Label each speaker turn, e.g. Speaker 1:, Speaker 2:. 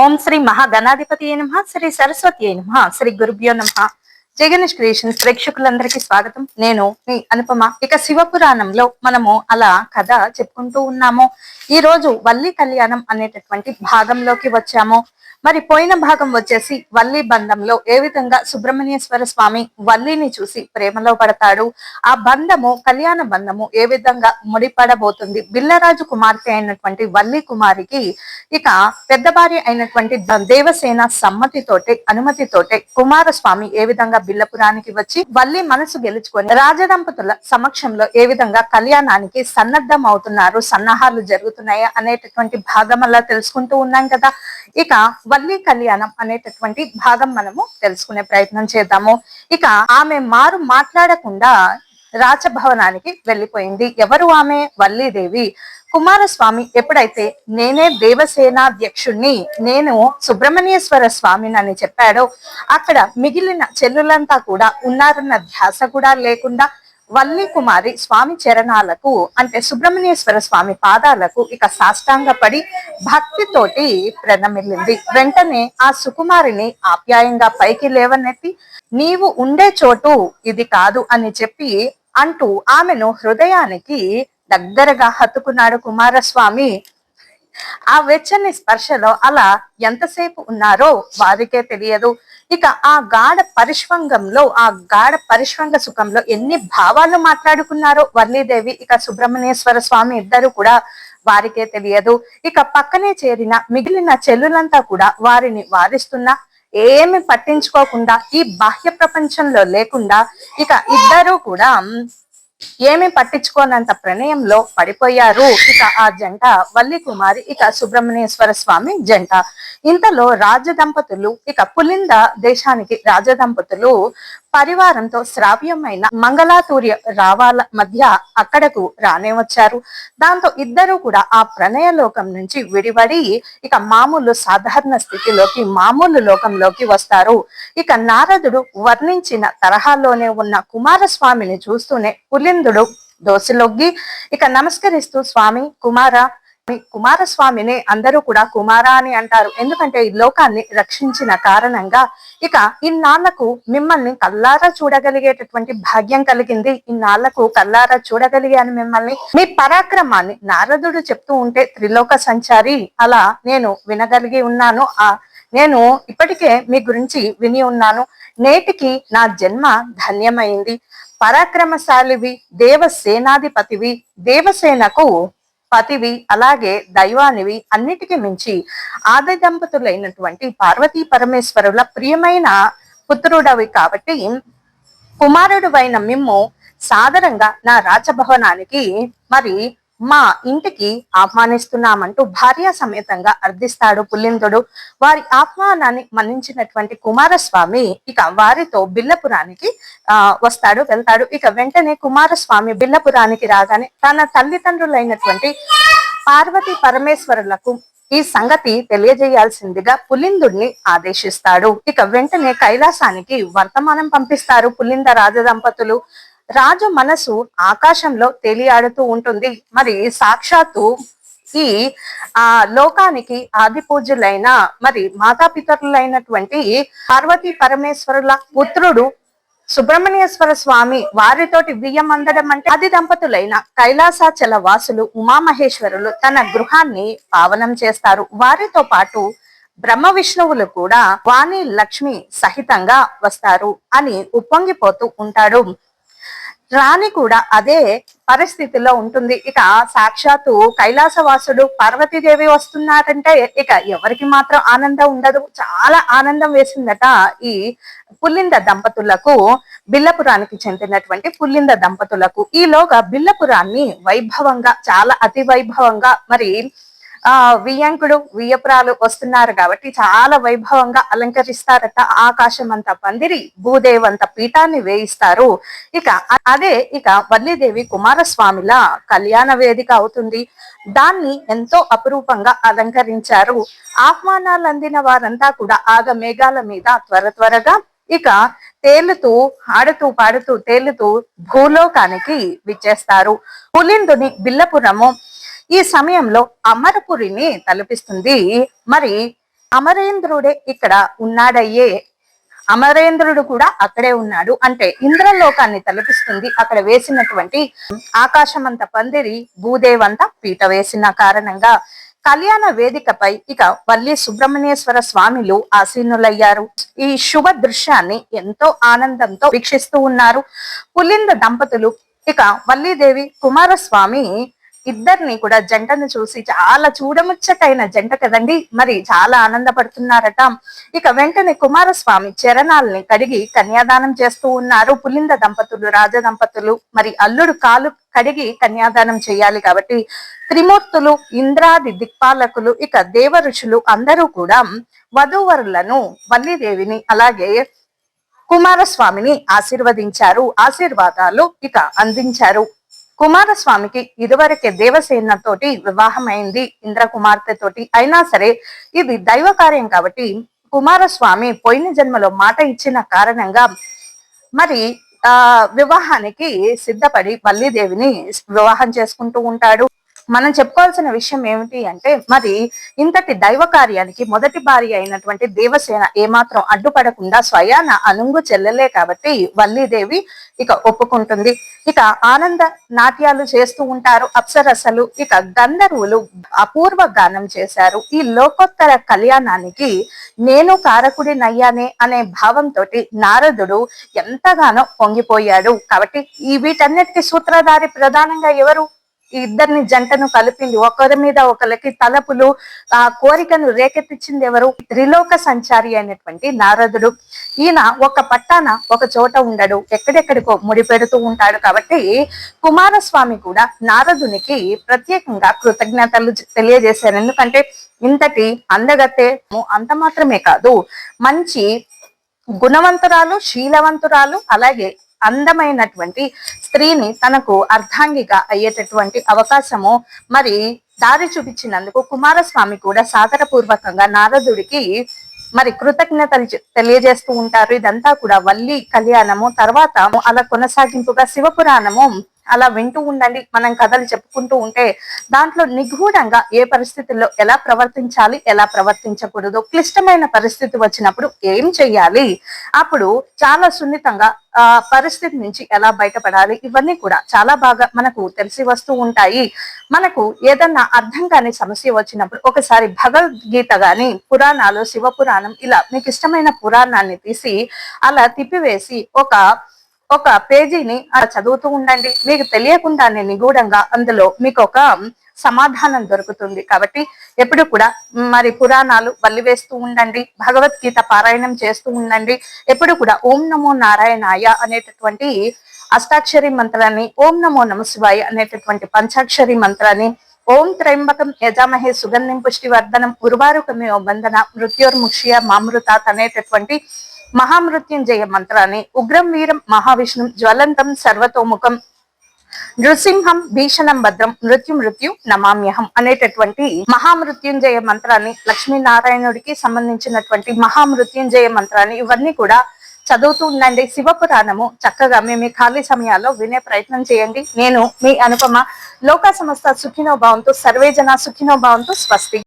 Speaker 1: ఓం శ్రీ మహాగణాధిపతి నమః, శ్రీ సరస్వతి నమః, శ్రీ గురుభ్యో నమః. జై గణేష్ క్రియేషన్స్ ప్రేక్షకులందరికీ స్వాగతం. నేను మీ అనుపమ. ఇక శివపురాణంలో మనము అలా కథ చెప్పుకుంటూ ఉన్నాము. ఈ రోజు వల్లి కళ్యాణం అనేటటువంటి భాగంలోకి వచ్చాము. మరి పోయిన భాగం వచ్చేసి వల్లి బంధంలో ఏ విధంగా సుబ్రహ్మణ్యేశ్వర స్వామి వల్లిని చూసి ప్రేమలో పడతాడు, ఆ బంధము కళ్యాణ బంధము ఏ విధంగా ముడిపడబోతుంది, బిల్లరాజు కుమార్తె అయినటువంటి వల్లి కుమారికి ఇక పెద్ద భార్య అయినటువంటి దేవసేన సమ్మతితోటే అనుమతితోటే కుమారస్వామి ఏ విధంగా బిల్లపురానికి వచ్చి వల్లి మనసు గెలుచుకొని రాజదంపతుల సమక్షంలో ఏ విధంగా కళ్యాణానికి సన్నద్ధం అవుతున్నారు, సన్నాహాలు జరుగుతున్నాయా అనేటటువంటి భాగం అలా తెలుసుకుంటూ ఉన్నాం కదా. ఇక వల్లి కళ్యాణం అనేటటువంటి భాగం మనము తెలుసుకునే ప్రయత్నం చేద్దాము. ఇక ఆమె మాట్లాడకుండా రాజభవనానికి వెళ్ళిపోయింది. ఎవరు ఆమె? వల్లీదేవి. కుమారస్వామి ఎప్పుడైతే నేనే దేవసేనాధ్యక్షుణ్ణి, నేను సుబ్రహ్మణ్యేశ్వర స్వామిని అని చెప్పాడో అక్కడ మిగిలిన చెల్లులంతా కూడా ఉన్నారన్న ధ్యాస కూడా లేకుండా వల్లి కుమారి స్వామి చరణాలకు అంటే సుబ్రహ్మణ్యేశ్వర స్వామి పాదాలకు ఇక సాష్టాంగ పడి భక్తితోటి ప్రణమిల్లింది. వెంటనే ఆ సుకుమారిని ఆప్యాయంగా పైకి లేవనెత్తి నీవు ఉండే చోటు ఇది కాదు అని చెప్పి అంటూ ఆమెను హృదయానికి దగ్గరగా హత్తుకున్నాడు కుమారస్వామి. ఆ వెచ్చని స్పర్శలో అలా ఎంతసేపు ఉన్నారో వారికే తెలియదు. ఇక ఆ గాఢ పరిష్వంగంలో, ఆ గాఢ పరిష్వంగ సుఖంలో ఎన్ని భావాలు మాట్లాడుకున్నారో వల్లీదేవి ఇక సుబ్రహ్మణ్యేశ్వర స్వామి ఇద్దరు కూడా వారికే తెలియదు. ఇక పక్కనే చేరిన మిగిలిన చెల్లులంతా కూడా వారిని వారిస్తున్నా ఏమి పట్టించుకోకుండా ఈ బాహ్య ప్రపంచంలో లేకుండా ఇక ఇద్దరు కూడా ఏమి పట్టించుకోనంత ప్రణయంలో పడిపోయారు. ఇక ఆ జంట వల్లి కుమారి ఇక సుబ్రహ్మణ్యేశ్వర స్వామి జంట. ఇంతలో రాజదంపతులు ఇక పులింద దేశానికి రాజదంపతులు పరివారంతో శ్రావ్యమైన మంగళాతూర్య రావాల మధ్య అక్కడకు రానే వచ్చారు. దాంతో ఇద్దరు కూడా ఆ ప్రణయ లోకం నుంచి విడివడి ఇక మామూలు సాధారణ స్థితిలోకి, మామూలు లోకంలోకి వస్తారు. ఇక నారదుడు వర్ణించిన తరహాలోనే ఉన్న కుమారస్వామిని చూస్తూనే పులిందుడు దోసిలొగ్గి ఇక నమస్కరిస్తూ స్వామి కుమారస్వామిని అందరూ కూడా కుమార అని అంటారు. ఎందుకంటే ఈ లోకాన్ని రక్షించిన కారణంగా ఇక ఇన్నాళ్లకు మిమ్మల్ని కల్లారా చూడగలిగేటటువంటి భాగ్యం కలిగింది. ఇన్నాళ్లకు కల్లారా చూడగలిగాను మిమ్మల్ని, మీ పరాక్రమాన్ని నారదుడు చెప్తూ ఉంటే త్రిలోక సంచారి అలా నేను వినగలిగి ఉన్నాను. నేను ఇప్పటికే మీ గురించి విని ఉన్నాను. నేటికి నా జన్మ ధన్యమైంది. పరాక్రమశాలివి, దేవసేనాధిపతివి, దేవసేనకు పతివి, అలాగే దైవానివి, అన్నిటికీ మించి ఆది దంపతులైనటువంటి పార్వతీ పరమేశ్వరుల ప్రియమైన పుత్రుడవి కాబట్టి కుమారుడు అయిన మిమ్ము సాదరంగా నా రాజభవనానికి మరి మా ఇంటికి ఆహ్వానిస్తున్నామంటూ భార్య సమేతంగా అర్థిస్తాడు పులిందుడు. వారి ఆహ్వానాన్ని మన్నించినటువంటి కుమారస్వామి ఇక వారితో బిల్లపురానికి వెళ్తాడు. ఇక వెంటనే కుమారస్వామి బిల్లపురానికి రాగానే తన తల్లిదండ్రులైనటువంటి పార్వతీ పరమేశ్వరులకు ఈ సంగతి తెలియజేయాల్సిందిగా పులిందుడిని ఆదేశిస్తాడు. ఇక వెంటనే కైలాసానికి వర్తమానం పంపిస్తారు పులింద రాజదంపతులు. రాజు మనసు ఆకాశంలో తేలియాడుతూ ఉంటుంది. మరి సాక్షాత్తు ఈ లోకానికి ఆది పూజ్యులైన మరి మాతాపితరులైనటువంటి పార్వతీ పరమేశ్వరుల పుత్రుడు సుబ్రహ్మణ్యేశ్వర స్వామి వారితోటి బియ్యం అందడం అంటే ఆది దంపతులైన కైలాసాచల వాసులు ఉమామహేశ్వరులు తన గృహాన్ని పావనం చేస్తారు. వారితో పాటు బ్రహ్మ విష్ణువులు కూడా వాణి లక్ష్మి సహితంగా వస్తారు అని ఉప్పొంగిపోతూ ఉంటాడు. రాణి కూడా అదే పరిస్థితిలో ఉంటుంది. ఇక సాక్షాత్తు కైలాసవాసుడు పార్వతీదేవి వస్తున్నారంటే ఇక ఎవరికి మాత్రం ఆనందం ఉండదు. చాలా ఆనందం వేసిందట ఈ పుల్లింద దంపతులకు, బిల్లపురానికి చెందినటువంటి పుల్లింద దంపతులకు. ఈలోగా బిల్లపురాన్ని వైభవంగా, చాలా అతి వైభవంగా మరి వియ్యంకుడు వియ్యపురాలు వస్తున్నారు కాబట్టి చాలా వైభవంగా అలంకరిస్తారట. ఆకాశం అంతా పందిరి, భూదేవంత పీఠాన్ని వేయిస్తారు. ఇక వల్లీదేవి కుమారస్వామిలా కళ్యాణ వేదిక అవుతుంది. దాన్ని ఎంతో అపురూపంగా అలంకరించారు. ఆహ్వానాలు అందిన వారంతా కూడా ఆగమేఘాల మీద త్వరగా ఇక తేలుతూ ఆడుతూ పాడుతూ తేలుతూ భూలోకానికి విచ్చేస్తారు. పులిందుని బిల్లపురము ఈ సమయంలో అమరపురిని తలపిస్తుంది. మరి అమరేంద్రుడే ఇక్కడ ఉన్నాడయ్యే, అమరేంద్రుడు కూడా అక్కడే ఉన్నాడు అంటే ఇంద్రలోకాన్ని తలపిస్తుంది అక్కడ వేసినటువంటి ఆకాశమంత పందిరి, భూదేవంత పీట వేసిన కారణంగా కళ్యాణ వేదికపై ఇక వల్లి సుబ్రహ్మణ్యేశ్వర స్వామిలు ఆసీనులయ్యారు. ఈ శుభ దృశ్యాన్ని ఎంతో ఆనందంతో వీక్షిస్తూ ఉన్నారు పులింద దంపతులు. ఇక వల్లీదేవి కుమారస్వామి ఇద్దరిని కూడా జంటను చూసి చాలా చూడముచ్చటైన జంట కదండి, మరి చాలా ఆనందపడుతున్నారట. ఇక వెంటనే కుమారస్వామి చరణాలని కడిగి కన్యాదానం చేస్తూ ఉన్నారు పులింద దంపతులు, రాజ దంపతులు. మరి అల్లుడు కాలు కడిగి కన్యాదానం చేయాలి కాబట్టి త్రిమూర్తులు, ఇంద్రాది దిక్పాలకులు, ఇక దేవ ఋషులు అందరూ కూడా వధూవరులను, వల్లీదేవిని అలాగే కుమారస్వామిని ఆశీర్వదించారు, ఆశీర్వాదాలు ఇక అందించారు. కుమారస్వామికి ఇదివరకే దేవసేన తోటి వివాహమైంది, ఇంద్ర కుమార్తె తోటి. అయినా సరే ఇది దైవ కార్యం కాబట్టి కుమారస్వామి పోయిన జన్మలో మాట ఇచ్చిన కారణంగా మరి వివాహానికి సిద్ధపడి వల్లీదేవిని వివాహం చేసుకుంటూ ఉంటాడు. మనం చెప్పుకోవాల్సిన విషయం ఏమిటి అంటే, మరి ఇంతటి దైవ కార్యానికి మొదటి భార్య అయినటువంటి దేవసేన ఏమాత్రం అడ్డుపడకుండా స్వయాన అనుంగు చెల్లెలే కాబట్టి వల్లీదేవి ఇక ఒప్పుకుంటుంది. ఇక ఆనంద నాట్యాలు చేస్తూ ఉంటారు అప్సరసలు, ఇక గంధర్వులు అపూర్వ గానం చేశారు. ఈ లోకోత్తర కళ్యాణానికి నేను కారకుడి నయ్యానే అనే భావంతో నారదుడు ఎంతగానో పొంగిపోయాడు. కాబట్టి ఈ వీటన్నిటికీ సూత్రధారి ప్రధానంగా ఎవరు? ఈ ఇద్దరిని జంటను కలిపింది, ఒకరి మీద ఒకరికి తలపులు ఆ కోరికను రేకెత్తించింది ఎవరు? త్రిలోక సంచారి అయినటువంటి నారదుడు. ఈయన ఒక పట్టాన ఒక చోట ఉండడు, ఎక్కడెక్కడికో ముడి పెడుతూ ఉంటాడు. కాబట్టి కుమారస్వామి కూడా నారదునికి ప్రత్యేకంగా కృతజ్ఞతలు తెలియజేశారు. ఎందుకంటే ఇంతటి అందగతే అంత మాత్రమే కాదు, మంచి గుణవంతురాలు, శీలవంతురాలు, అలాగే అందమైనటువంటి స్త్రీని తనకు అర్ధాంగిగా అయ్యేటటువంటి అవకాశము మరి దారి చూపించినందుకు కుమారస్వామి కూడా సాదరపూర్వకంగా నారదుడికి మరి కృతజ్ఞతలు తెలియజేస్తూ ఉంటారు. ఇదంతా కూడా వల్లి కళ్యాణము తర్వాత అలా కొనసాగింపుగా శివపురాణము అలా వింటూ ఉండండి. మనం కథలు చెప్పుకుంటూ ఉంటే దాంట్లో నిగూఢంగా ఏ పరిస్థితుల్లో ఎలా ప్రవర్తించాలి, ఎలా ప్రవర్తించకూడదు, క్లిష్టమైన పరిస్థితి వచ్చినప్పుడు ఏం చెయ్యాలి, అప్పుడు చాలా సున్నితంగా పరిస్థితి నుంచి ఎలా బయటపడాలి, ఇవన్నీ కూడా చాలా బాగా మనకు తెలిసి వస్తూ ఉంటాయి. మనకు ఏదన్నా అర్థం కాని సమస్య వచ్చినప్పుడు ఒకసారి భగవద్గీత గాని, పురాణాలు, శివపురాణం ఇలా మీకు ఇష్టమైన పురాణాన్ని తీసి అలా తిప్పివేసి ఒక పేజీని చదువుతూ ఉండండి. మీకు తెలియకుండానే నిగూఢంగా అందులో మీకు ఒక సమాధానం దొరుకుతుంది. కాబట్టి ఎప్పుడు కూడా మరి పురాణాలు వల్లివేస్తూ ఉండండి, భగవద్గీత పారాయణం చేస్తూ ఉండండి. ఎప్పుడు కూడా ఓం నమో నారాయణాయ అనేటటువంటి అష్టాక్షరి మంత్రాన్ని, ఓం నమో నమ శివాయ అనేటటువంటి పంచాక్షరి మంత్రాన్ని, ఓం త్రయంబకం యజామహే సుగంధిం పుష్టివర్ధనం ఉర్వారుకమేవ బంధన మృత్యోర్ముక్ష్య మామృతాత్ అనేటటువంటి మహామృత్యుంజయ మంత్రాన్ని, ఉగ్రం వీరం మహావిష్ణు జ్వలంతం సర్వతోముఖం నృసింహం భీషణం భద్రం మృత్యు నమామ్యహం అనేటటువంటి మహామృత్యుంజయ మంత్రాన్ని, లక్ష్మీనారాయణుడికి సంబంధించినటువంటి మహామృత్యుంజయ మంత్రాన్ని, ఇవన్నీ కూడా చదువుతూ ఉండండి. శివపురాణము చక్కగా మీ ఖాళీ సమయాల్లో వినే ప్రయత్నం చేయండి. నేను మీ అనుపమ. లోక సమస్త సుఖినో భవంతు, సర్వే జన సుఖినో భవంతు. స్వస్తి.